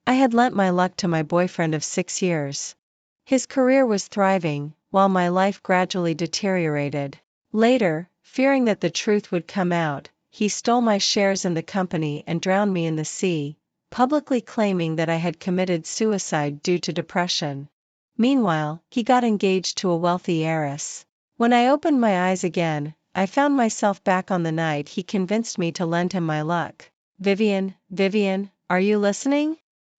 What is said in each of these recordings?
I had lent my luck to my boyfriend of 6 years. His career was thriving, while my life gradually deteriorated. Later, fearing that the truth would come out, he stole my shares in the company and drowned me in the sea, publicly claiming that I had committed suicide due to depression. Meanwhile, he got engaged to a wealthy heiress. When I opened my eyes again, I found myself back on the night he convinced me to lend him my luck. Vivian, Vivian, are you listening?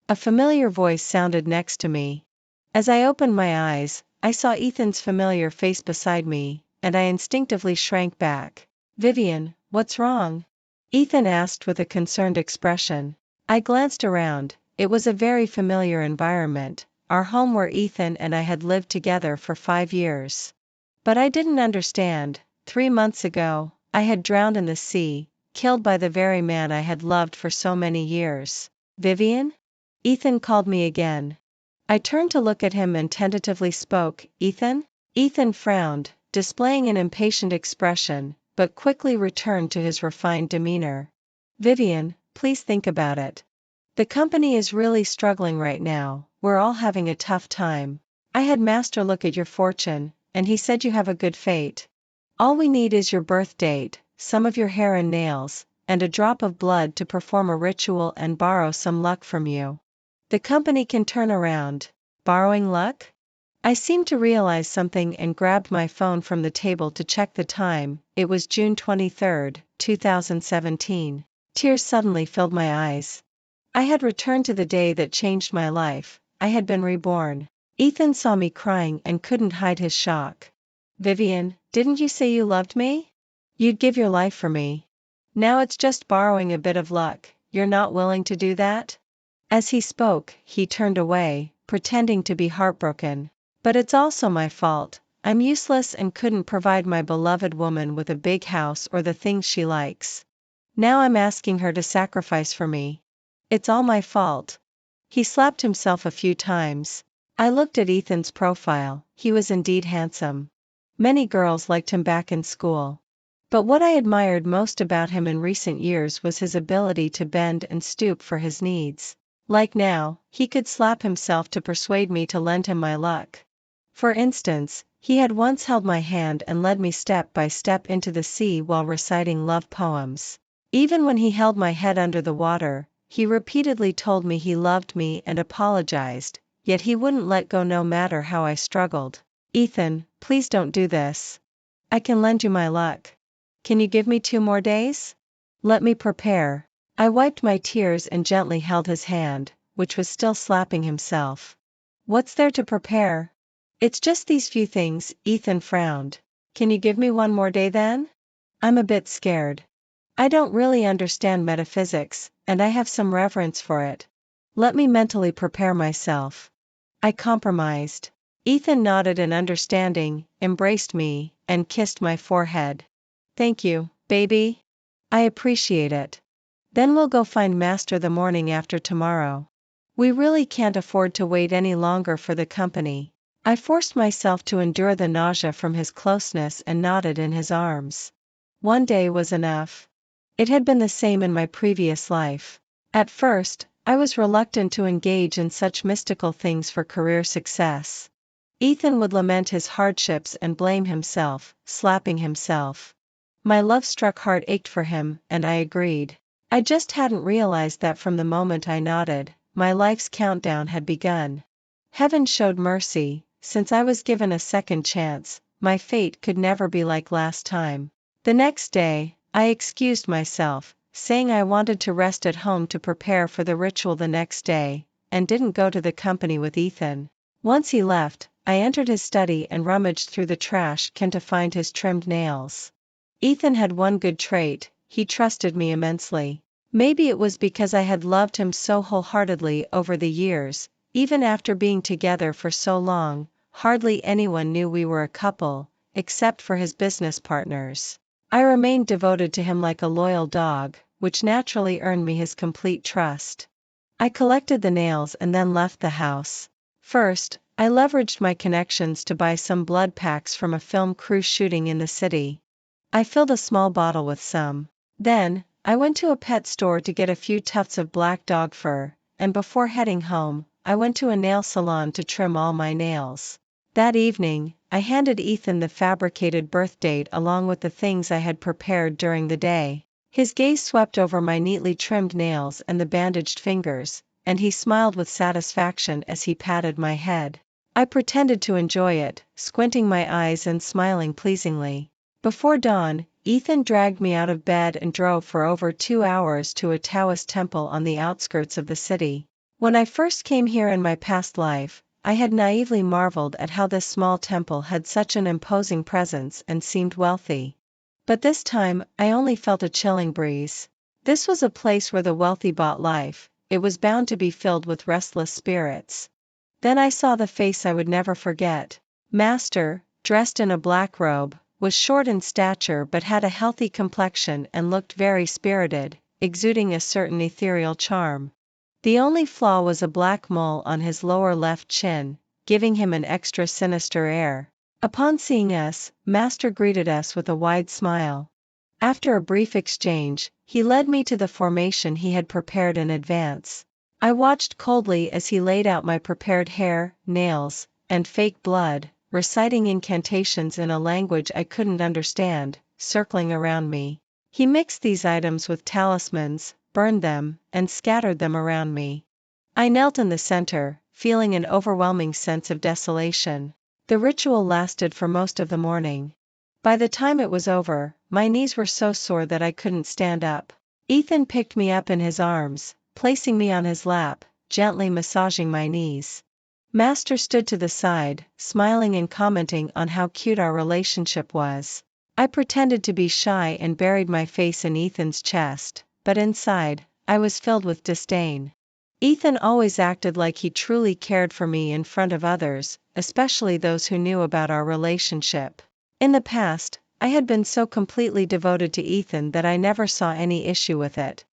A familiar voice sounded next to me. As I opened my eyes, I saw Ethan's familiar face beside me, and I instinctively shrank back. Vivian, what's wrong? Ethan asked with a concerned expression. I glanced around. It was a very familiar environment, our home where Ethan and I had lived together for 5 years. But I didn't understand. 3 months ago, I had drowned in the sea, killed by the very man I had loved for so many years. Vivian? Ethan called me again. I turned to look at him and tentatively spoke. Ethan? Ethan frowned, displaying an impatient expression, but quickly returned to his refined demeanor. Vivian, please think about it. The company is really struggling right now, we're all having a tough time. I had Master look at your fortune, and he said you have a good fate. All we need is your birth date, some of your hair and nails, and a drop of blood to perform a ritual and borrow some luck from you. The company can turn around. Borrowing luck? I seemed to realize something and grabbed my phone from the table to check the time. It was June 23, 2017. Tears suddenly filled my eyes. I had returned to the day that changed my life. I had been reborn. Ethan saw me crying and couldn't hide his shock. Vivian, didn't you say you loved me? You'd give your life for me. Now it's just borrowing a bit of luck. You're not willing to do that? As he spoke, he turned away, pretending to be heartbroken. But it's also my fault. I'm useless and couldn't provide my beloved woman with a big house or the things she likes. Now I'm asking her to sacrifice for me. It's all my fault. He slapped himself a few times. I looked at Ethan's profile. He was indeed handsome. Many girls liked him back in school. But what I admired most about him in recent years was his ability to bend and stoop for his needs. Like now, he could slap himself to persuade me to lend him my luck. For instance, he had once held my hand and led me step by step into the sea while reciting love poems. Even when he held my head under the water, he repeatedly told me he loved me and apologized, yet he wouldn't let go no matter how I struggled. Ethan, please don't do this. I can lend you my luck. Can you give me 2 more days? Let me prepare. I wiped my tears and gently held his hand, which was still slapping himself. What's there to prepare? It's just these few things. Ethan frowned. Can you give me 1 more day then? I'm a bit scared. I don't really understand metaphysics, and I have some reverence for it. Let me mentally prepare myself. I compromised. Ethan nodded in understanding, embraced me, and kissed my forehead. Thank you, baby. I appreciate it. Then we'll go find Master the morning after tomorrow. We really can't afford to wait any longer for the company. I forced myself to endure the nausea from his closeness and nodded in his arms. 1 day was enough. It had been the same in my previous life. At first, I was reluctant to engage in such mystical things for career success. Ethan would lament his hardships and blame himself, slapping himself. My love-struck heart ached for him, and I agreed. I just hadn't realized that from the moment I nodded, my life's countdown had begun. Heaven showed mercy, since I was given a second chance. My fate could never be like last time. The next day, I excused myself, saying I wanted to rest at home to prepare for the ritual the next day, and didn't go to the company with Ethan. Once he left, I entered his study and rummaged through the trash can to find his trimmed nails. Ethan had one good trait: he trusted me immensely. Maybe it was because I had loved him so wholeheartedly over the years. Even after being together for so long, hardly anyone knew we were a couple, except for his business partners. I remained devoted to him like a loyal dog, which naturally earned me his complete trust. I collected the nails and then left the house. First, I leveraged my connections to buy some blood packs from a film crew shooting in the city. I filled a small bottle with some. Then, I went to a pet store to get a few tufts of black dog fur, and before heading home, I went to a nail salon to trim all my nails. That evening, I handed Ethan the fabricated birth date along with the things I had prepared during the day. His gaze swept over my neatly trimmed nails and the bandaged fingers, and he smiled with satisfaction as he patted my head. I pretended to enjoy it, squinting my eyes and smiling pleasingly. Before dawn, Ethan dragged me out of bed and drove for over 2 hours to a Taoist temple on the outskirts of the city. When I first came here in my past life, I had naively marveled at how this small temple had such an imposing presence and seemed wealthy. But this time, I only felt a chilling breeze. This was a place where the wealthy bought life, it was bound to be filled with restless spirits. Then I saw the face I would never forget. Master, dressed in a black robe, was short in stature but had a healthy complexion and looked very spirited, exuding a certain ethereal charm. The only flaw was a black mole on his lower left chin, giving him an extra sinister air. Upon seeing us, Master greeted us with a wide smile. After a brief exchange, he led me to the formation he had prepared in advance. I watched coldly as he laid out my prepared hair, nails, and fake blood, reciting incantations in a language I couldn't understand, circling around me. He mixed these items with talismans, burned them, and scattered them around me. I knelt in the center, feeling an overwhelming sense of desolation. The ritual lasted for most of the morning. By the time it was over, my knees were so sore that I couldn't stand up. Ethan picked me up in his arms, placing me on his lap, gently massaging my knees. Master stood to the side, smiling and commenting on how cute our relationship was. I pretended to be shy and buried my face in Ethan's chest, but inside, I was filled with disdain. Ethan always acted like he truly cared for me in front of others, especially those who knew about our relationship. In the past, I had been so completely devoted to Ethan that I never saw any issue with it.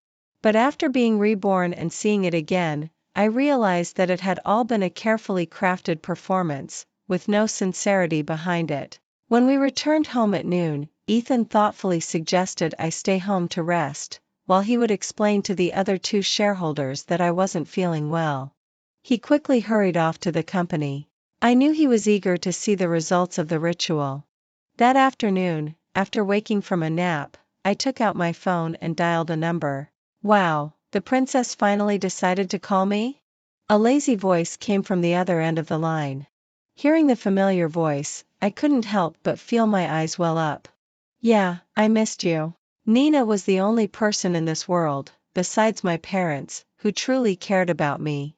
But after being reborn and seeing it again, I realized that it had all been a carefully crafted performance, with no sincerity behind it. When we returned home at noon, Ethan thoughtfully suggested I stay home to rest, while he would explain to the other 2 shareholders that I wasn't feeling well. He quickly hurried off to the company. I knew he was eager to see the results of the ritual. That afternoon, after waking from a nap, I took out my phone and dialed a number. "Wow, the princess finally decided to call me?" A lazy voice came from the other end of the line. Hearing the familiar voice, I couldn't help but feel my eyes well up. "Yeah, I missed you." Nina was the only person in this world, besides my parents, who truly cared about me.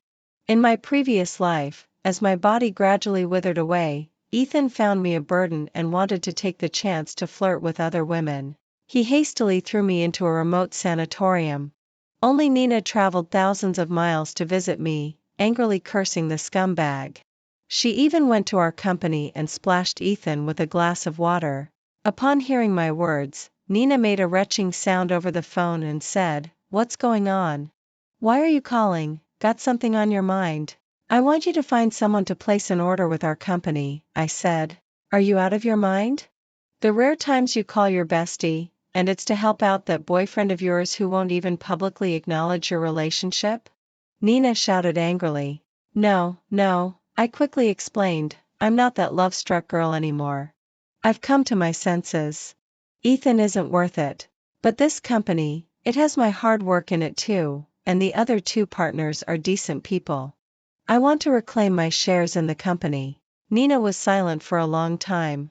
In my previous life, as my body gradually withered away, Ethan found me a burden and wanted to take the chance to flirt with other women. He hastily threw me into a remote sanatorium. Only Nina traveled thousands of miles to visit me, angrily cursing the scumbag. She even went to our company and splashed Ethan with a glass of water. Upon hearing my words, Nina made a retching sound over the phone and said, "What's going on? Why are you calling? Got something on your mind?" "I want you to find someone to place an order with our company," I said. "Are you out of your mind? The rare times you call your bestie, and it's to help out that boyfriend of yours who won't even publicly acknowledge your relationship?" Nina shouted angrily. No, I quickly explained, "I'm not that love-struck girl anymore. I've come to my senses. Ethan isn't worth it. But this company, it has my hard work in it too, and the other 2 partners are decent people. I want to reclaim my shares in the company." Nina was silent for a long time.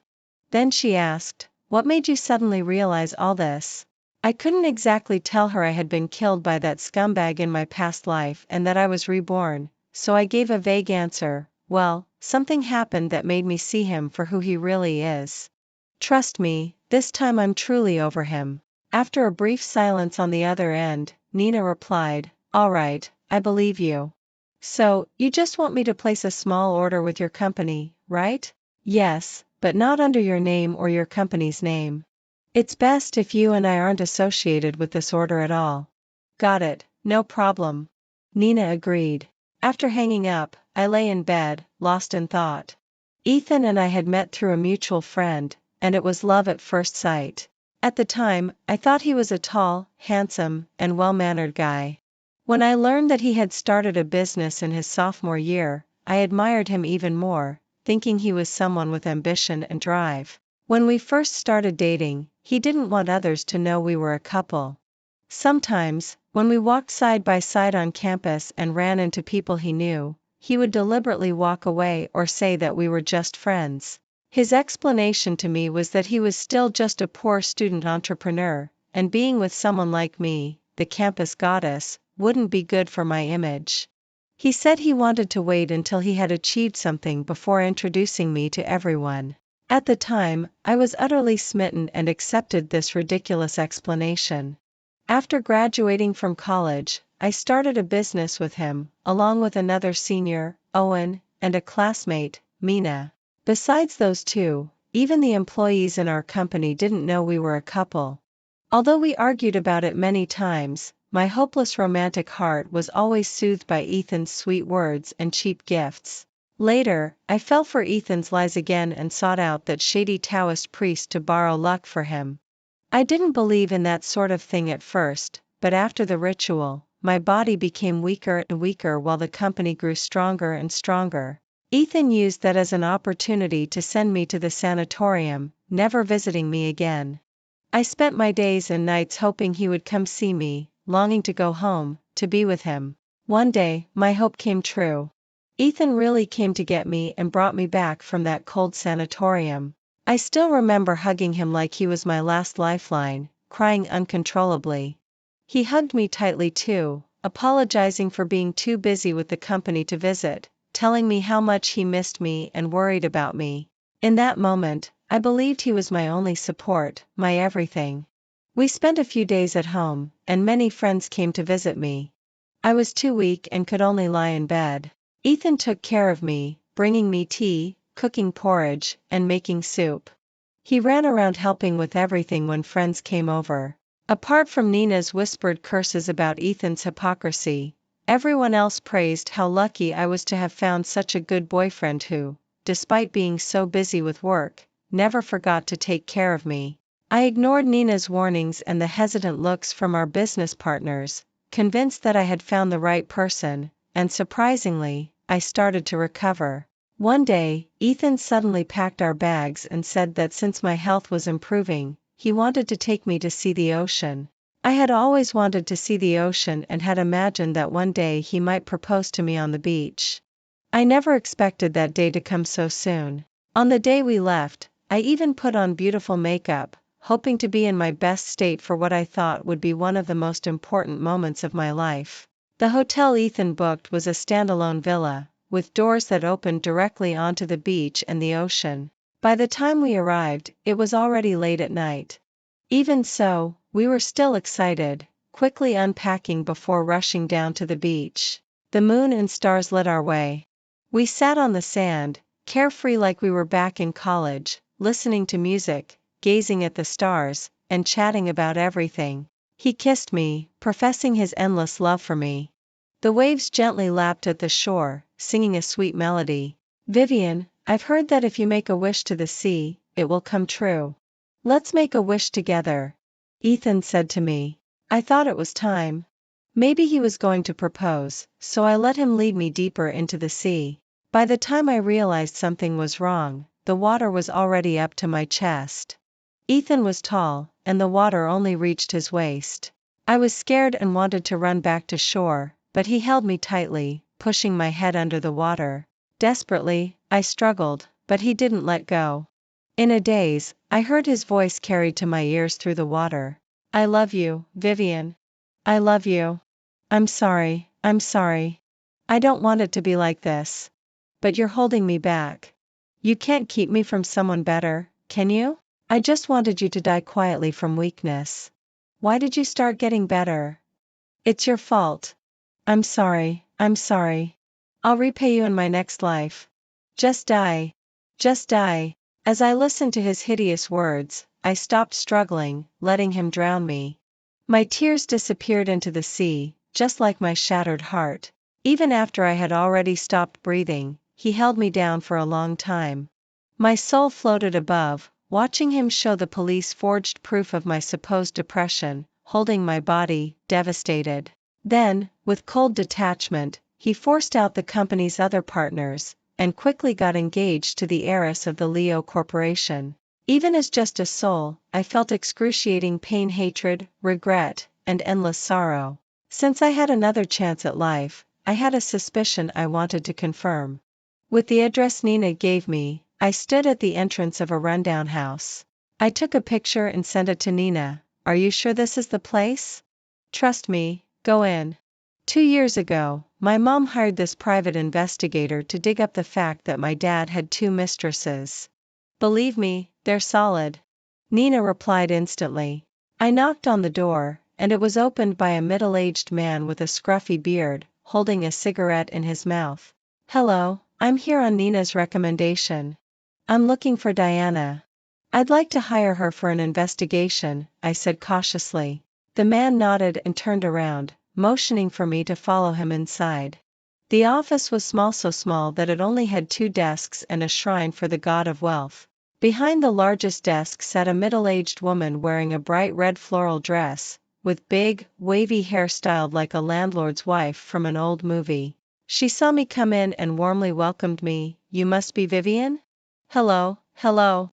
Then she asked, "What made you suddenly realize all this?" I couldn't exactly tell her I had been killed by that scumbag in my past life and that I was reborn, so I gave a vague answer, "Well, something happened that made me see him for who he really is. Trust me, this time I'm truly over him." After a brief silence on the other end, Nina replied, "All right, I believe you. So, you just want me to place a small order with your company, right?" "Yes, but not under your name or your company's name. It's best if you and I aren't associated with this order at all." "Got it, no problem." Nina agreed. After hanging up, I lay in bed, lost in thought. Ethan and I had met through a mutual friend, and it was love at first sight. At the time, I thought he was a tall, handsome, and well-mannered guy. When I learned that he had started a business in his sophomore year, I admired him even more, thinking he was someone with ambition and drive. When we first started dating, he didn't want others to know we were a couple. Sometimes, when we walked side by side on campus and ran into people he knew, he would deliberately walk away or say that we were just friends. His explanation to me was that he was still just a poor student entrepreneur, and being with someone like me, the campus goddess, wouldn't be good for my image. He said he wanted to wait until he had achieved something before introducing me to everyone. At the time, I was utterly smitten and accepted this ridiculous explanation. After graduating from college, I started a business with him, along with another senior, Owen, and a classmate, Mina. Besides those two, even the employees in our company didn't know we were a couple. Although we argued about it many times, my hopeless romantic heart was always soothed by Ethan's sweet words and cheap gifts. Later, I fell for Ethan's lies again and sought out that shady Taoist priest to borrow luck for him. I didn't believe in that sort of thing at first, but after the ritual, my body became weaker and weaker while the company grew stronger and stronger. Ethan used that as an opportunity to send me to the sanatorium, never visiting me again. I spent my days and nights hoping he would come see me, longing to go home, to be with him. One day, my hope came true. Ethan really came to get me and brought me back from that cold sanatorium. I still remember hugging him like he was my last lifeline, crying uncontrollably. He hugged me tightly too, apologizing for being too busy with the company to visit, telling me how much he missed me and worried about me. In that moment, I believed he was my only support, my everything. We spent a few days at home, and many friends came to visit me. I was too weak and could only lie in bed. Ethan took care of me, bringing me tea, cooking porridge, and making soup. He ran around helping with everything when friends came over. Apart from Nina's whispered curses about Ethan's hypocrisy, everyone else praised how lucky I was to have found such a good boyfriend who, despite being so busy with work, never forgot to take care of me. I ignored Nina's warnings and the hesitant looks from our business partners, convinced that I had found the right person, and surprisingly, I started to recover. One day, Ethan suddenly packed our bags and said that since my health was improving, he wanted to take me to see the ocean. I had always wanted to see the ocean and had imagined that one day he might propose to me on the beach. I never expected that day to come so soon. On the day we left, I even put on beautiful makeup, hoping to be in my best state for what I thought would be one of the most important moments of my life. The hotel Ethan booked was a standalone villa, with doors that opened directly onto the beach and the ocean. By the time we arrived, it was already late at night. Even so, we were still excited, quickly unpacking before rushing down to the beach. The moon and stars lit our way. We sat on the sand, carefree like we were back in college, listening to music, gazing at the stars, and chatting about everything. He kissed me, professing his endless love for me. The waves gently lapped at the shore, singing a sweet melody. "Vivian, I've heard that if you make a wish to the sea, it will come true. Let's make a wish together," Ethan said to me. I thought it was time. Maybe he was going to propose, so I let him lead me deeper into the sea. By the time I realized something was wrong, the water was already up to my chest. Ethan was tall, and the water only reached his waist. I was scared and wanted to run back to shore, but he held me tightly, pushing my head under the water. Desperately, I struggled, but he didn't let go. In a daze, I heard his voice carried to my ears through the water. "I love you, Vivian. I love you. I'm sorry. I don't want it to be like this. But you're holding me back. You can't keep me from someone better, can you? I just wanted you to die quietly from weakness. Why did you start getting better? It's your fault. I'm sorry. I'll repay you in my next life. Just die. Just die." As I listened to his hideous words, I stopped struggling, letting him drown me. My tears disappeared into the sea, just like my shattered heart. Even after I had already stopped breathing, he held me down for a long time. My soul floated above, watching him show the police forged proof of my supposed depression, holding my body, devastated. Then, With cold detachment, he forced out the company's other partners, and quickly got engaged to the heiress of the Leo Corporation. Even as just a soul, I felt excruciating pain, hatred, regret, and endless sorrow. Since I had another chance at life, I had a suspicion I wanted to confirm. With the address Nina gave me, I stood at the entrance of a rundown house. I took a picture and sent it to Nina. "Are you sure this is the place?" "Trust me, go in." 2 years ago, my mom hired this private investigator to dig up the fact that my dad had 2 mistresses. "Believe me, they're solid," Nina replied instantly. I knocked on the door, and it was opened by a middle-aged man with a scruffy beard, holding a cigarette in his mouth. "Hello, I'm here on Nina's recommendation. I'm looking for Diana. I'd like to hire her for an investigation," I said cautiously. The man nodded and turned around, motioning for me to follow him inside. The office was small, so small that it only had 2 desks and a shrine for the god of wealth. Behind the largest desk sat a middle-aged woman wearing a bright red floral dress, with big, wavy hair styled like a landlord's wife from an old movie. She saw me come in and warmly welcomed me. "You must be Vivian?" "Hello, hello.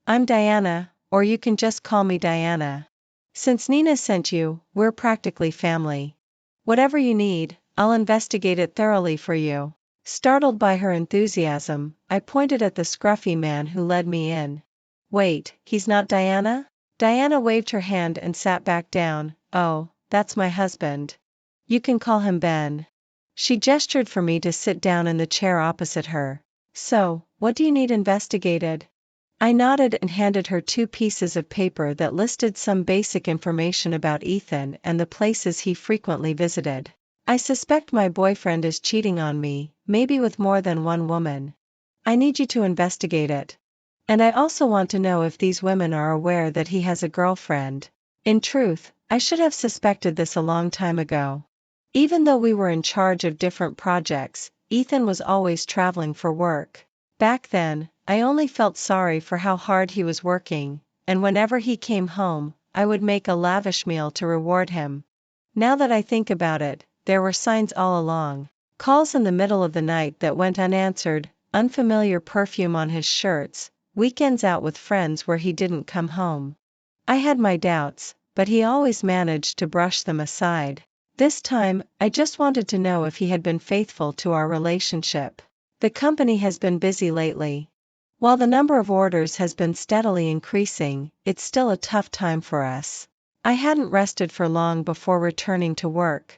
I'm Diana, or you can just call me Diana. Since Nina sent you, we're practically family. Whatever you need, I'll investigate it thoroughly for you." Startled by her enthusiasm, I pointed at the scruffy man who led me in. "Wait, he's not Diana?" Diana waved her hand and sat back down. "Oh, that's my husband. You can call him Ben." She gestured for me to sit down in the chair opposite her. "So, what do you need investigated?" I nodded and handed her 2 pieces of paper that listed some basic information about Ethan and the places he frequently visited. "I suspect my boyfriend is cheating on me, maybe with more than one woman. I need you to investigate it. And I also want to know if these women are aware that he has a girlfriend." In truth, I should have suspected this a long time ago. Even though we were in charge of different projects, Ethan was always traveling for work. Back then, I only felt sorry for how hard he was working, and whenever he came home, I would make a lavish meal to reward him. Now that I think about it, there were signs all along. Calls in the middle of the night that went unanswered, unfamiliar perfume on his shirts, weekends out with friends where he didn't come home. I had my doubts, but he always managed to brush them aside. This time, I just wanted to know if he had been faithful to our relationship. The company has been busy lately. While the number of orders has been steadily increasing, it's still a tough time for us. I hadn't rested for long before returning to work.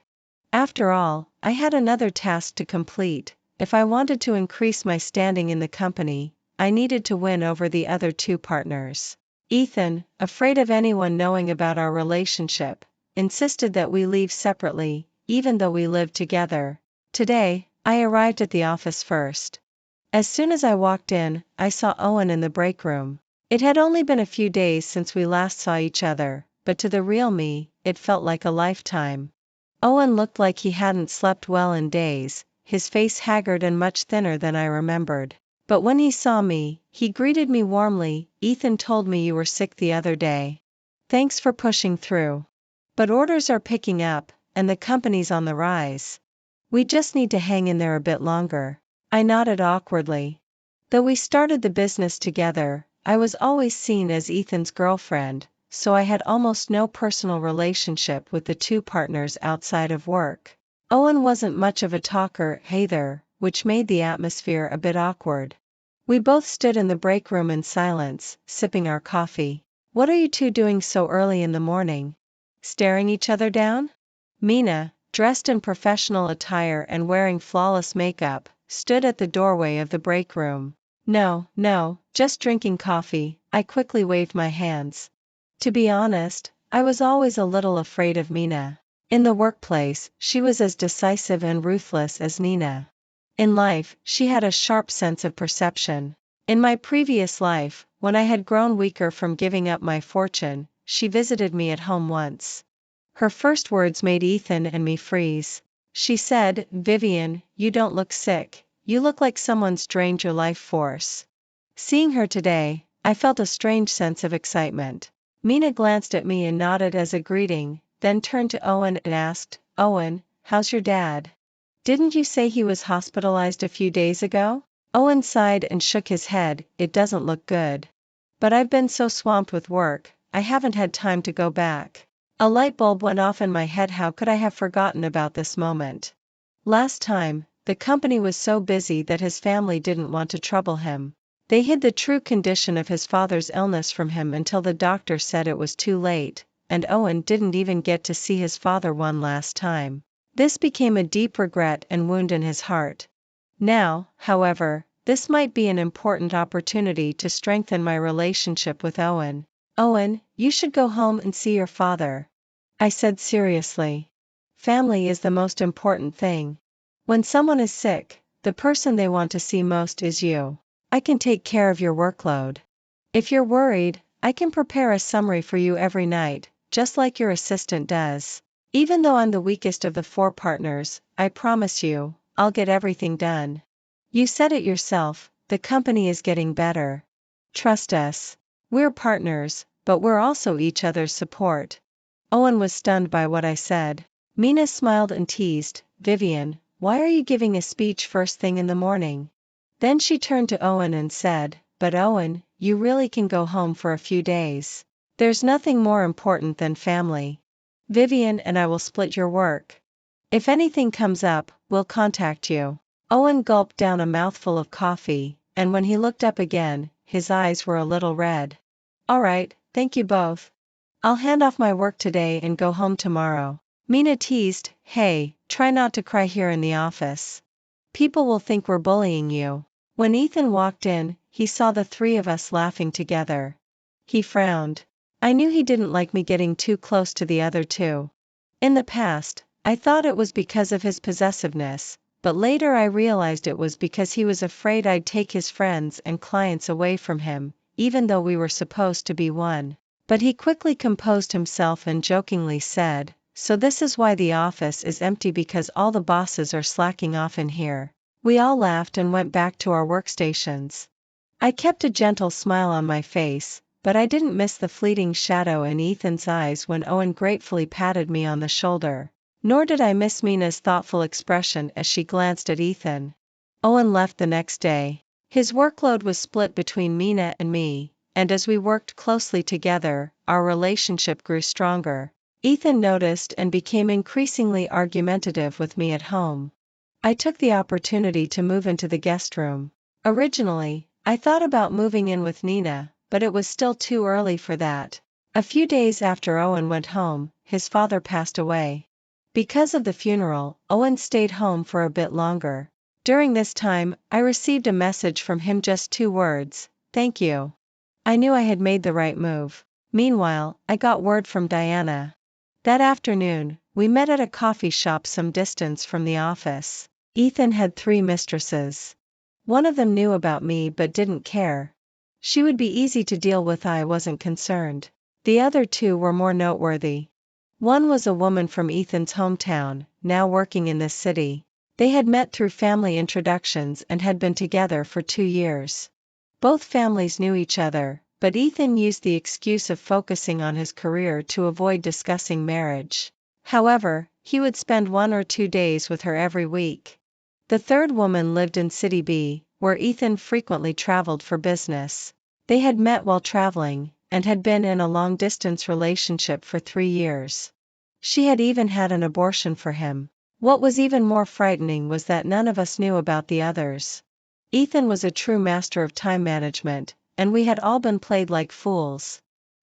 After all, I had another task to complete. If I wanted to increase my standing in the company, I needed to win over the other 2 partners. Ethan, afraid of anyone knowing about our relationship, insisted that we leave separately, even though we lived together. Today, I arrived at the office first. As soon as I walked in, I saw Owen in the break room. It had only been a few days since we last saw each other, but to the real me, it felt like a lifetime. Owen looked like he hadn't slept well in days, his face haggard and much thinner than I remembered. But when he saw me, he greeted me warmly. "Ethan told me you were sick the other day. Thanks for pushing through. But orders are picking up, and the company's on the rise. We just need to hang in there a bit longer." I nodded awkwardly. Though we started the business together, I was always seen as Ethan's girlfriend, so I had almost no personal relationship with the 2 partners outside of work. Owen wasn't much of a talker either, which made the atmosphere a bit awkward. We both stood in the break room in silence, sipping our coffee. "What are you 2 doing so early in the morning? Staring each other down?" Mina, dressed in professional attire and wearing flawless makeup, stood at the doorway of the break room. No, just drinking coffee," I quickly waved my hands. To be honest, I was always a little afraid of Mina. In the workplace, she was as decisive and ruthless as Nina. In life, she had a sharp sense of perception. In my previous life, when I had grown weaker from giving up my fortune, she visited me at home once. Her first words made Ethan and me freeze. She said, "Vivian, you don't look sick, you look like someone's drained your life force." Seeing her today, I felt a strange sense of excitement. Mina glanced at me and nodded as a greeting, then turned to Owen and asked, "Owen, how's your dad? Didn't you say he was hospitalized a few days ago? Owen sighed and shook his head. It doesn't look good. But I've been so swamped with work, I haven't had time to go back. A light bulb went off in my head. How could I have forgotten about this moment? Last time, the company was so busy that his family didn't want to trouble him. They hid the true condition of his father's illness from him until the doctor said it was too late, and Owen didn't even get to see his father one last time. This became a deep regret and wound in his heart. Now, however, this might be an important opportunity to strengthen my relationship with Owen. Owen, you should go home and see your father, I said seriously. Family is the most important thing. When someone is sick, the person they want to see most is you. I can take care of your workload. If you're worried, I can prepare a summary for you every night, just like your assistant does. Even though I'm the weakest of the four partners, I promise you, I'll get everything done. You said it yourself, the company is getting better. Trust us. We're partners, but we're also each other's support. Owen was stunned by what I said. Mina smiled and teased, Vivian, why are you giving a speech first thing in the morning? Then she turned to Owen and said, but Owen, you really can go home for a few days. There's nothing more important than family. Vivian and I will split your work. If anything comes up, we'll contact you. Owen gulped down a mouthful of coffee, and when he looked up again, his eyes were a little red. All right, thank you both. I'll hand off my work today and go home tomorrow. Mina teased, hey, try not to cry here in the office. People will think we're bullying you. When Ethan walked in, he saw the three of us laughing together. He frowned. I knew he didn't like me getting too close to the other two. In the past, I thought it was because of his possessiveness, but later I realized it was because he was afraid I'd take his friends and clients away from him, even though we were supposed to be one. But he quickly composed himself and jokingly said, so this is why the office is empty, because all the bosses are slacking off in here. We all laughed and went back to our workstations. I kept a gentle smile on my face, but I didn't miss the fleeting shadow in Ethan's eyes when Owen gratefully patted me on the shoulder. Nor did I miss Mina's thoughtful expression as she glanced at Ethan. Owen left the next day. His workload was split between Mina and me, and as we worked closely together, our relationship grew stronger. Ethan noticed and became increasingly argumentative with me at home. I took the opportunity to move into the guest room. Originally, I thought about moving in with Nina, but it was still too early for that. A few days after Owen went home, his father passed away. Because of the funeral, Owen stayed home for a bit longer. During this time, I received a message from him, just 2 words, thank you. I knew I had made the right move. Meanwhile, I got word from Diana. That afternoon, we met at a coffee shop some distance from the office. Ethan had 3 mistresses. One of them knew about me but didn't care. She would be easy to deal with, I wasn't concerned. The other 2 were more noteworthy. One was a woman from Ethan's hometown, now working in this city. They had met through family introductions and had been together for 2 years. Both families knew each other, but Ethan used the excuse of focusing on his career to avoid discussing marriage. However, he would spend 1 or 2 days with her every week. The third woman lived in City B, where Ethan frequently traveled for business. They had met while traveling, and had been in a long-distance relationship for 3 years. She had even had an abortion for him. What was even more frightening was that none of us knew about the others. Ethan was a true master of time management, and we had all been played like fools.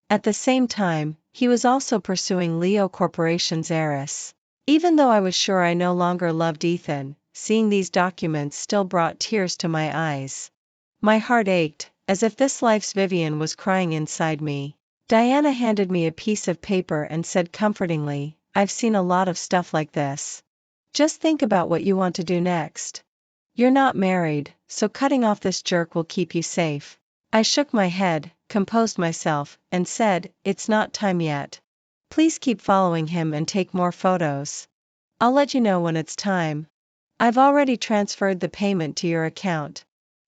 At the same time, he was also pursuing Leo Corporation's heiress. Even though I was sure I no longer loved Ethan, seeing these documents still brought tears to my eyes. My heart ached, as if this life's Vivian was crying inside me. Diana handed me a piece of paper and said comfortingly, I've seen a lot of stuff like this. Just think about what you want to do next. You're not married, so cutting off this jerk will keep you safe. I shook my head, composed myself, and said, it's not time yet. Please keep following him and take more photos. I'll let you know when it's time. I've already transferred the payment to your account.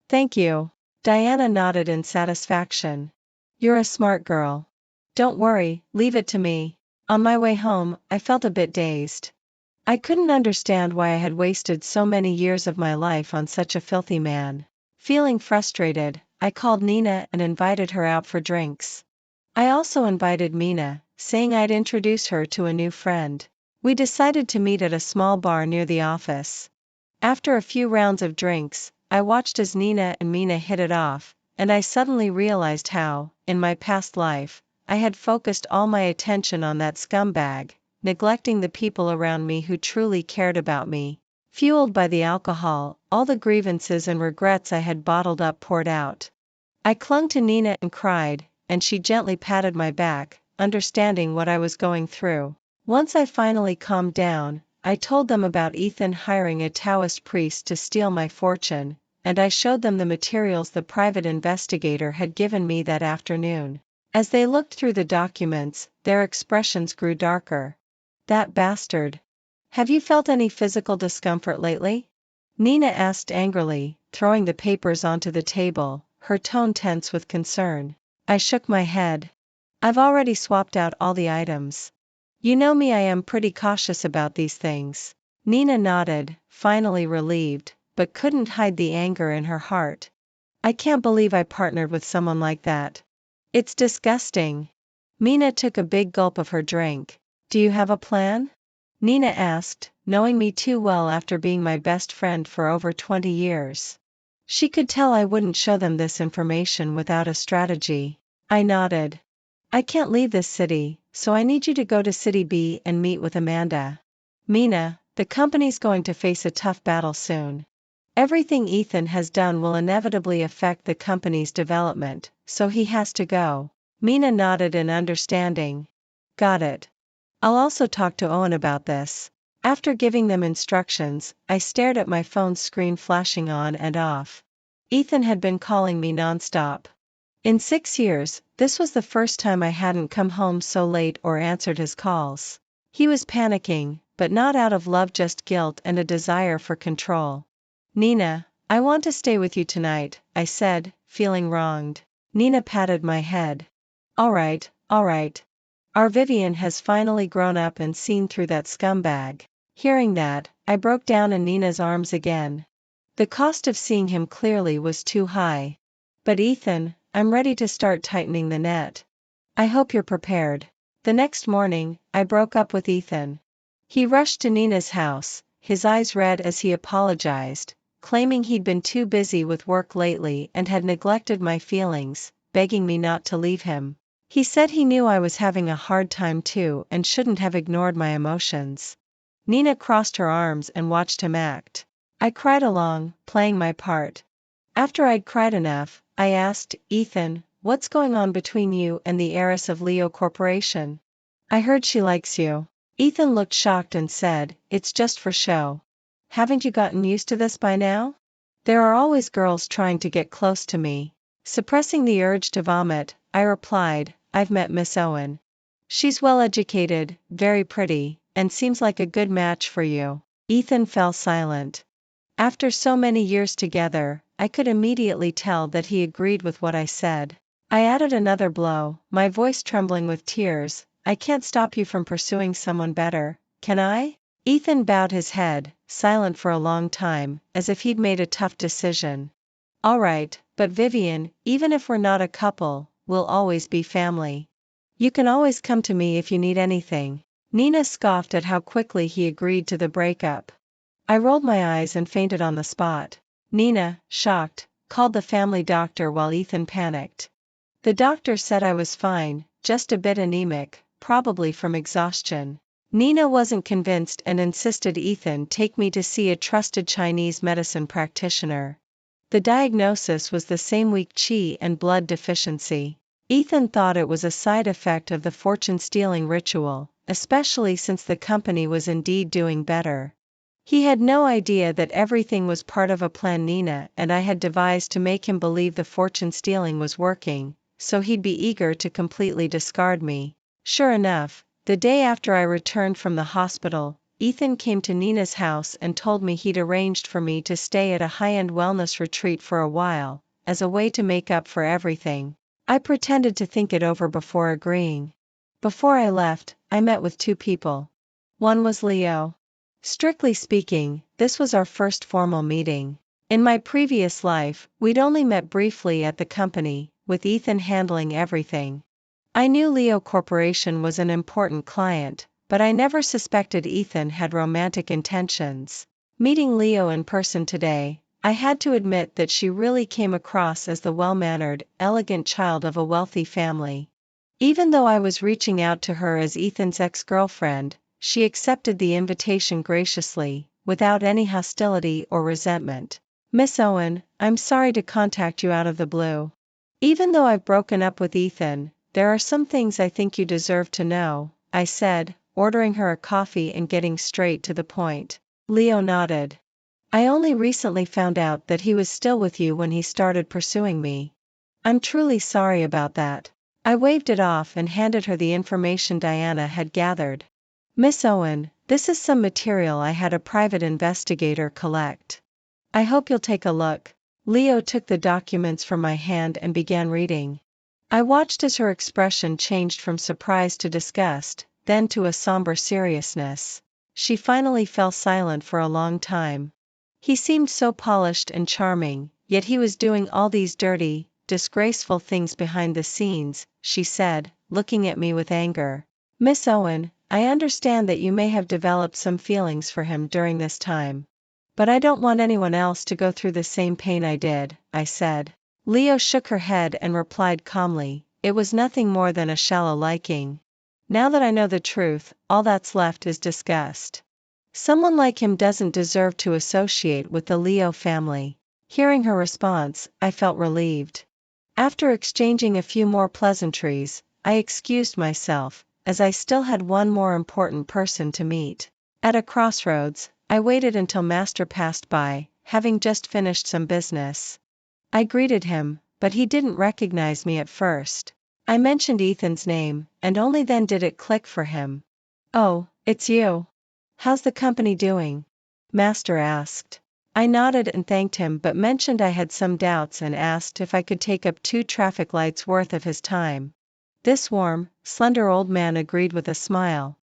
Thank you. Diana nodded in satisfaction. You're a smart girl. Don't worry, leave it to me. On my way home, I felt a bit dazed. I couldn't understand why I had wasted so many years of my life on such a filthy man. Feeling frustrated, I called Nina and invited her out for drinks. I also invited Mina, saying I'd introduce her to a new friend. We decided to meet at a small bar near the office. After a few rounds of drinks, I watched as Nina and Mina hit it off, and I suddenly realized how, in my past life, I had focused all my attention on that scumbag, neglecting the people around me who truly cared about me. Fueled by the alcohol, all the grievances and regrets I had bottled up poured out. I clung to Nina and cried, and she gently patted my back, understanding what I was going through. Once I finally calmed down, I told them about Ethan hiring a Taoist priest to steal my fortune, and I showed them the materials the private investigator had given me that afternoon. As they looked through the documents, their expressions grew darker. That bastard. Have you felt any physical discomfort lately? Nina asked angrily, throwing the papers onto the table, her tone tense with concern. I shook my head. I've already swapped out all the items. You know me, I am pretty cautious about these things. Nina nodded, finally relieved, but couldn't hide the anger in her heart. I can't believe I partnered with someone like that. It's disgusting. Mina took a big gulp of her drink. Do you have a plan? Nina asked, knowing me too well after being my best friend for over 20 years. She could tell I wouldn't show them this information without a strategy. I nodded. I can't leave this city, so I need you to go to City B and meet with Amanda. Mina, the company's going to face a tough battle soon. Everything Ethan has done will inevitably affect the company's development, so he has to go. Mina nodded in understanding. Got it. I'll also talk to Owen about this. After giving them instructions, I stared at my phone's screen flashing on and off. Ethan had been calling me nonstop. In 6 years, this was the first time I hadn't come home so late or answered his calls. He was panicking, but not out of love, just guilt and a desire for control. Nina, I want to stay with you tonight, I said, feeling wronged. Nina patted my head. All right, all right. Our Vivian has finally grown up and seen through that scumbag. Hearing that, I broke down in Nina's arms again. The cost of seeing him clearly was too high. But Ethan, I'm ready to start tightening the net. I hope you're prepared. The next morning, I broke up with Ethan. He rushed to Nina's house, his eyes red as he apologized, claiming he'd been too busy with work lately and had neglected my feelings, begging me not to leave him. He said he knew I was having a hard time too and shouldn't have ignored my emotions. Nina crossed her arms and watched him act. I cried along, playing my part. After I'd cried enough, I asked, Ethan, what's going on between you and the heiress of Leo Corporation? I heard she likes you. Ethan looked shocked and said, it's just for show. Haven't you gotten used to this by now? There are always girls trying to get close to me. Suppressing the urge to vomit, I replied, I've met Miss Owen. She's well educated, very pretty, and seems like a good match for you. Ethan fell silent. After so many years together, I could immediately tell that he agreed with what I said. I added another blow, my voice trembling with tears. I can't stop you from pursuing someone better, can I? Ethan bowed his head, silent for a long time, as if he'd made a tough decision. All right, but Vivian, even if we're not a couple, we'll always be family. You can always come to me if you need anything. Nina scoffed at how quickly he agreed to the breakup. I rolled my eyes and fainted on the spot. Nina, shocked, called the family doctor while Ethan panicked. The doctor said I was fine, just a bit anemic, probably from exhaustion. Nina wasn't convinced and insisted Ethan take me to see a trusted Chinese medicine practitioner. The diagnosis was the same weak qi and blood deficiency. Ethan thought it was a side effect of the fortune-stealing ritual, especially since the company was indeed doing better. He had no idea that everything was part of a plan Nina and I had devised to make him believe the fortune-stealing was working, so he'd be eager to completely discard me. Sure enough, the day after I returned from the hospital, Ethan came to Nina's house and told me he'd arranged for me to stay at a high-end wellness retreat for a while, as a way to make up for everything. I pretended to think it over before agreeing. Before I left, I met with 2 people. One was Leo. Strictly speaking, this was our first formal meeting. In my previous life, we'd only met briefly at the company, with Ethan handling everything. I knew Leo Corporation was an important client, but I never suspected Ethan had romantic intentions. Meeting Leo in person today, I had to admit that she really came across as the well-mannered, elegant child of a wealthy family. Even though I was reaching out to her as Ethan's ex-girlfriend, she accepted the invitation graciously, without any hostility or resentment. "Miss Owen, I'm sorry to contact you out of the blue. Even though I've broken up with Ethan, there are some things I think you deserve to know," I said, ordering her a coffee and getting straight to the point. Leo nodded. "I only recently found out that he was still with you when he started pursuing me. I'm truly sorry about that." I waved it off and handed her the information Diana had gathered. "Miss Owen, this is some material I had a private investigator collect. I hope you'll take a look." Leo took the documents from my hand and began reading. I watched as her expression changed from surprise to disgust, then to a somber seriousness. She finally fell silent for a long time. "He seemed so polished and charming, yet he was doing all these dirty, disgraceful things behind the scenes," she said, looking at me with anger. "Miss Owen, I understand that you may have developed some feelings for him during this time. But I don't want anyone else to go through the same pain I did," I said. Leo shook her head and replied calmly, "It was nothing more than a shallow liking. Now that I know the truth, all that's left is disgust. Someone like him doesn't deserve to associate with the Leo family." Hearing her response, I felt relieved. After exchanging a few more pleasantries, I excused myself, as I still had one more important person to meet. At a crossroads, I waited until Master passed by, having just finished some business. I greeted him, but he didn't recognize me at first. I mentioned Ethan's name, and only then did it click for him. "Oh, it's you. How's the company doing?" Master asked. I nodded and thanked him but mentioned I had some doubts and asked if I could take up 2 traffic lights worth of his time. This warm, slender old man agreed with a smile.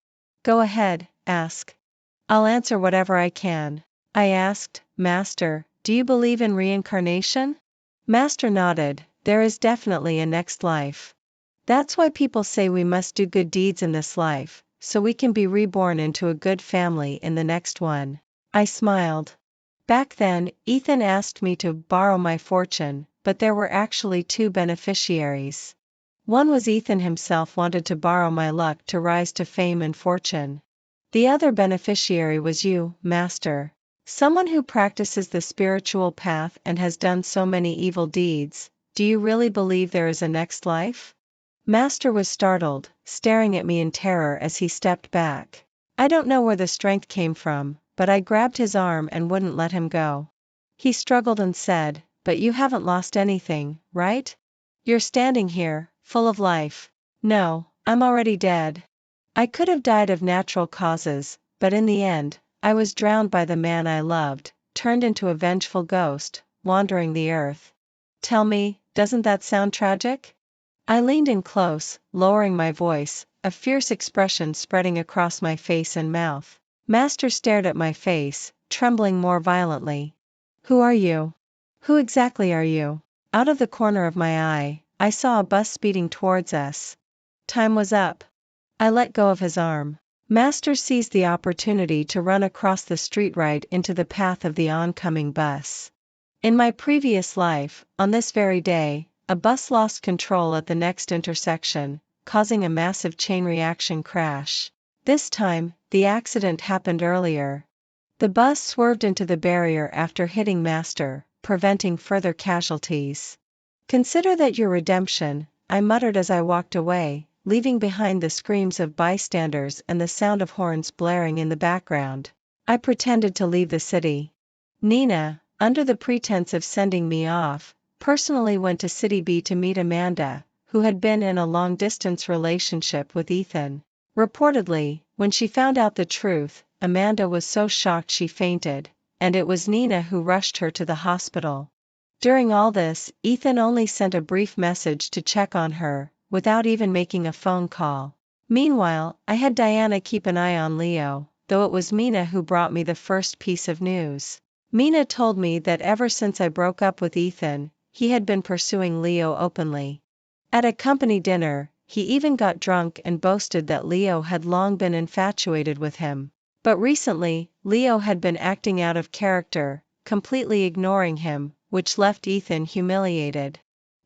"Go ahead, ask. I'll answer whatever I can." I asked, "Master, do you believe in reincarnation?" Master nodded. "There is definitely a next life. That's why people say we must do good deeds in this life, so we can be reborn into a good family in the next one." I smiled. Back then, Ethan asked me to borrow my fortune, but there were actually 2 beneficiaries. One was Ethan himself wanted to borrow my luck to rise to fame and fortune. The other beneficiary was you, Master. Someone who practices the spiritual path and has done so many evil deeds. Do you really believe there is a next life? Master was startled, staring at me in terror as he stepped back. I don't know where the strength came from, but I grabbed his arm and wouldn't let him go. He struggled and said, "But you haven't lost anything, right? You're standing here, full of life." "No, I'm already dead. I could have died of natural causes, but in the end, I was drowned by the man I loved, turned into a vengeful ghost, wandering the earth." "Tell me, doesn't that sound tragic?" I leaned in close, lowering my voice, a fierce expression spreading across my face and mouth. Master stared at my face, trembling more violently. "Who are you? Who exactly are you?" Out of the corner of my eye, I saw a bus speeding towards us. Time was up. I let go of his arm. Master seized the opportunity to run across the street right into the path of the oncoming bus. In my previous life, on this very day, a bus lost control at the next intersection, causing a massive chain reaction crash. This time, the accident happened earlier. The bus swerved into the barrier after hitting Master, preventing further casualties. "Consider that your redemption," I muttered as I walked away, leaving behind the screams of bystanders and the sound of horns blaring in the background. I pretended to leave the city. Nina, under the pretense of sending me off, personally went to City B to meet Amanda, who had been in a long-distance relationship with Ethan. Reportedly, when she found out the truth, Amanda was so shocked she fainted, and it was Nina who rushed her to the hospital. During all this, Ethan only sent a brief message to check on her, without even making a phone call. Meanwhile, I had Diana keep an eye on Leo, though it was Mina who brought me the first piece of news. Mina told me that ever since I broke up with Ethan, he had been pursuing Leo openly. At a company dinner, he even got drunk and boasted that Leo had long been infatuated with him. But recently, Leo had been acting out of character, completely ignoring him, which left Ethan humiliated.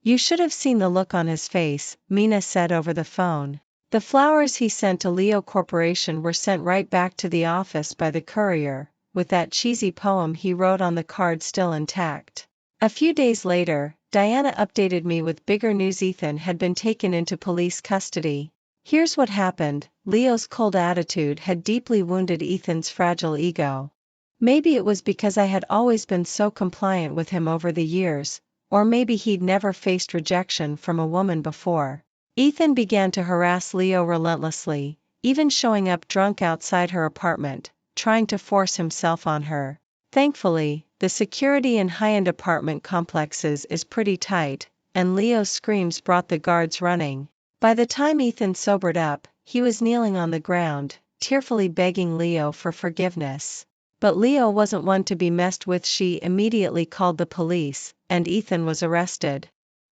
"You should have seen the look on his face," Mina said over the phone. "The flowers he sent to Leo Corporation were sent right back to the office by the courier, with that cheesy poem he wrote on the card still intact." A few days later, Diana updated me with bigger news: Ethan had been taken into police custody. Here's what happened: Leo's cold attitude had deeply wounded Ethan's fragile ego. Maybe it was because I had always been so compliant with him over the years, or maybe he'd never faced rejection from a woman before. Ethan began to harass Leo relentlessly, even showing up drunk outside her apartment, trying to force himself on her. Thankfully, the security in high-end apartment complexes is pretty tight, and Leo's screams brought the guards running. By the time Ethan sobered up, he was kneeling on the ground, tearfully begging Leo for forgiveness. But Leo wasn't one to be messed with. She immediately called the police, and Ethan was arrested.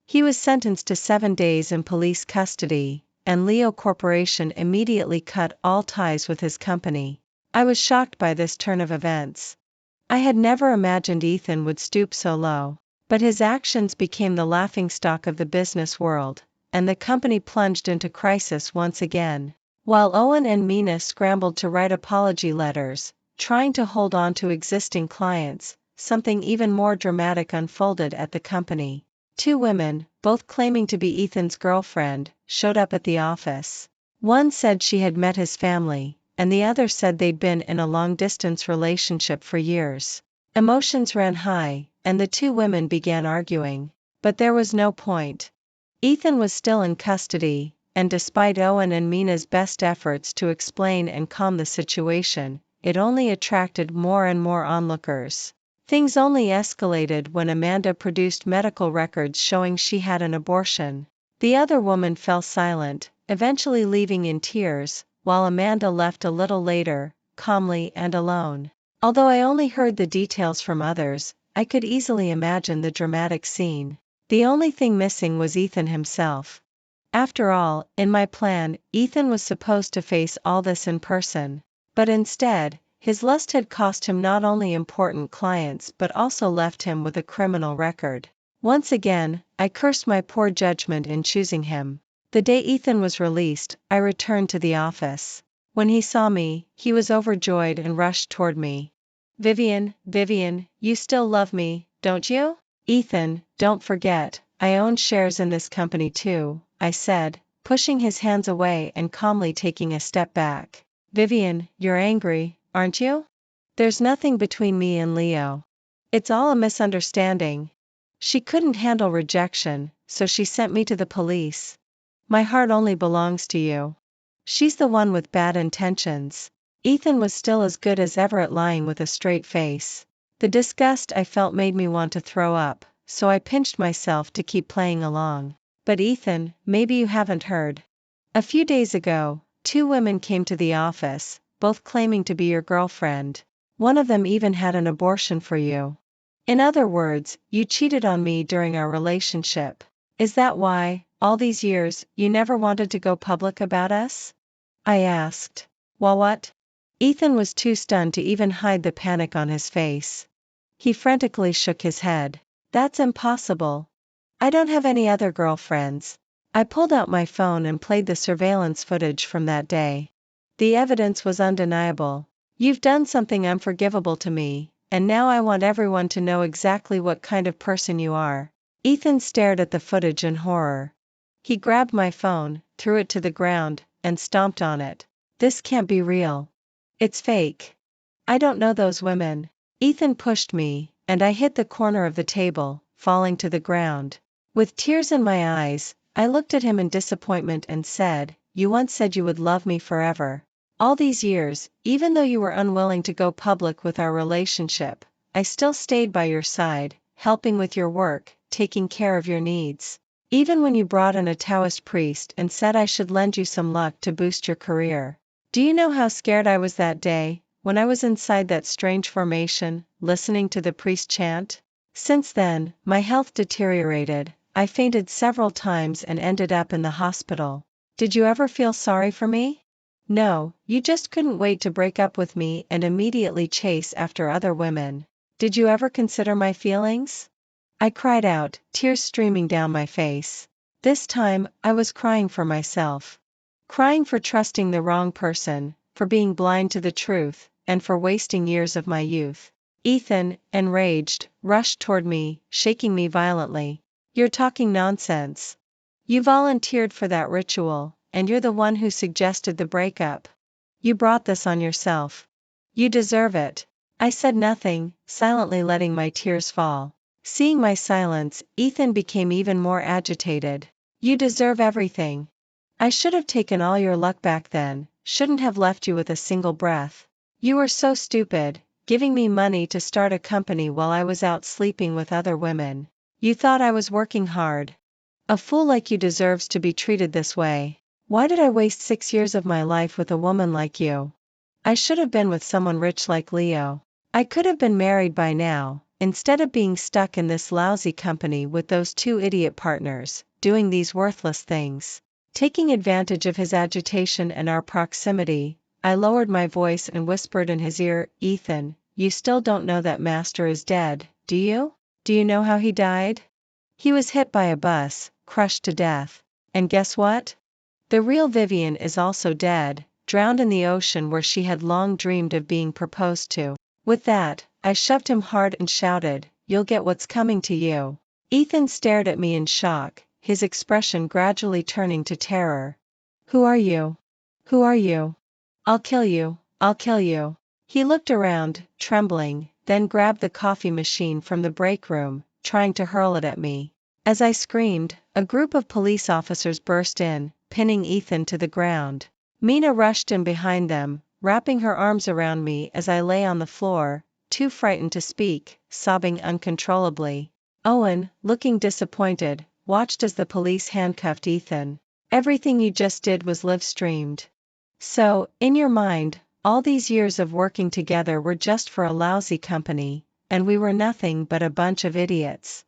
He was sentenced to 7 days in police custody, and Leo Corporation immediately cut all ties with his company. I was shocked by this turn of events. I had never imagined Ethan would stoop so low. But his actions became the laughingstock of the business world, and the company plunged into crisis once again. While Owen and Mina scrambled to write apology letters, trying to hold on to existing clients, something even more dramatic unfolded at the company. 2 women, both claiming to be Ethan's girlfriend, showed up at the office. One said she had met his family, and the other said they'd been in a long-distance relationship for years. Emotions ran high, and the 2 women began arguing. But there was no point. Ethan was still in custody, and despite Owen and Mina's best efforts to explain and calm the situation, it only attracted more and more onlookers. Things only escalated when Amanda produced medical records showing she had an abortion. The other woman fell silent, eventually leaving in tears, while Amanda left a little later, calmly and alone. Although I only heard the details from others, I could easily imagine the dramatic scene. The only thing missing was Ethan himself. After all, in my plan, Ethan was supposed to face all this in person. But instead, his lust had cost him not only important clients but also left him with a criminal record. Once again, I cursed my poor judgment in choosing him. The day Ethan was released, I returned to the office. When he saw me, he was overjoyed and rushed toward me. Vivian, you still love me, don't you?" "Ethan, don't forget, I own shares in this company too," I said, pushing his hands away and calmly taking a step back. "Vivian, you're angry, aren't you? There's nothing between me and Leo. It's all a misunderstanding. She couldn't handle rejection, so she sent me to the police. My heart only belongs to you. She's the one with bad intentions." Ethan was still as good as ever at lying with a straight face. The disgust I felt made me want to throw up, so I pinched myself to keep playing along. "But Ethan, maybe you haven't heard. A few days ago, 2 women came to the office, both claiming to be your girlfriend. One of them even had an abortion for you. In other words, you cheated on me during our relationship. Is that why, all these years, you never wanted to go public about us?" I asked. "Well, what?" Ethan was too stunned to even hide the panic on his face. He frantically shook his head. "That's impossible. I don't have any other girlfriends." I pulled out my phone and played the surveillance footage from that day. The evidence was undeniable. "You've done something unforgivable to me, and now I want everyone to know exactly what kind of person you are." Ethan stared at the footage in horror. He grabbed my phone, threw it to the ground, and stomped on it. "This can't be real. It's fake. I don't know those women." Ethan pushed me, and I hit the corner of the table, falling to the ground. With tears in my eyes, I looked at him in disappointment and said, "You once said you would love me forever. All these years, even though you were unwilling to go public with our relationship, I still stayed by your side, helping with your work, taking care of your needs. Even when you brought in a Taoist priest and said I should lend you some luck to boost your career. Do you know how scared I was that day, when I was inside that strange formation, listening to the priest chant? Since then, my health deteriorated. I fainted several times and ended up in the hospital. Did you ever feel sorry for me? No, you just couldn't wait to break up with me and immediately chase after other women. Did you ever consider my feelings? I cried out, tears streaming down my face. This time, I was crying for myself. Crying for trusting the wrong person, for being blind to the truth, and for wasting years of my youth. Ethan, enraged, rushed toward me, shaking me violently. You're talking nonsense. You volunteered for that ritual, and you're the one who suggested the breakup. You brought this on yourself. You deserve it. I said nothing, silently letting my tears fall. Seeing my silence, Ethan became even more agitated. You deserve everything. I should have taken all your luck back then, shouldn't have left you with a single breath. You were so stupid, giving me money to start a company while I was out sleeping with other women. You thought I was working hard. A fool like you deserves to be treated this way. Why did I waste 6 years of my life with a woman like you? I should have been with someone rich like Leo. I could have been married by now, instead of being stuck in this lousy company with those two idiot partners, doing these worthless things. Taking advantage of his agitation and our proximity, I lowered my voice and whispered in his ear, Ethan, you still don't know that Master is dead, do you? Do you know how he died? He was hit by a bus, crushed to death. And guess what? The real Vivian is also dead, drowned in the ocean where she had long dreamed of being proposed to. With that, I shoved him hard and shouted, you'll get what's coming to you. Ethan stared at me in shock, his expression gradually turning to terror. Who are you? Who are you? I'll kill you, I'll kill you. He looked around, trembling, then grabbed the coffee machine from the break room, trying to hurl it at me. As I screamed, a group of police officers burst in, pinning Ethan to the ground. Mina rushed in behind them, wrapping her arms around me as I lay on the floor, too frightened to speak, sobbing uncontrollably. Owen, looking disappointed, watched as the police handcuffed Ethan. Everything you just did was live-streamed. So, in your mind, all these years of working together were just for a lousy company, and we were nothing but a bunch of idiots.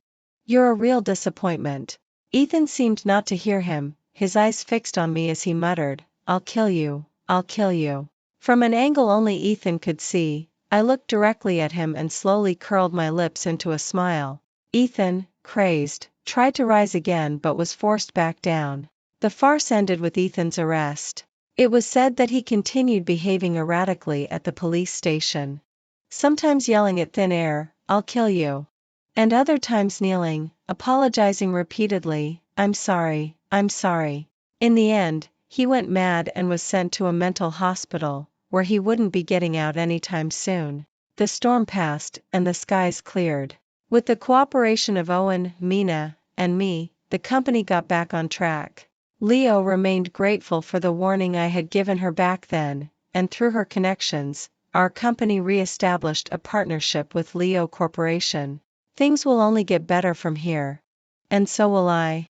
You're a real disappointment. Ethan seemed not to hear him, his eyes fixed on me as he muttered, I'll kill you, I'll kill you. From an angle only Ethan could see, I looked directly at him and slowly curled my lips into a smile. Ethan, crazed, tried to rise again but was forced back down. The farce ended with Ethan's arrest. It was said that he continued behaving erratically at the police station. Sometimes yelling at thin air, I'll kill you. And other times kneeling, apologizing repeatedly, I'm sorry, I'm sorry. In the end, he went mad and was sent to a mental hospital, where he wouldn't be getting out anytime soon. The storm passed, and the skies cleared. With the cooperation of Owen, Mina, and me, the company got back on track. Leo remained grateful for the warning I had given her back then, and through her connections, our company re-established a partnership with Leo Corporation. Things will only get better from here. And so will I.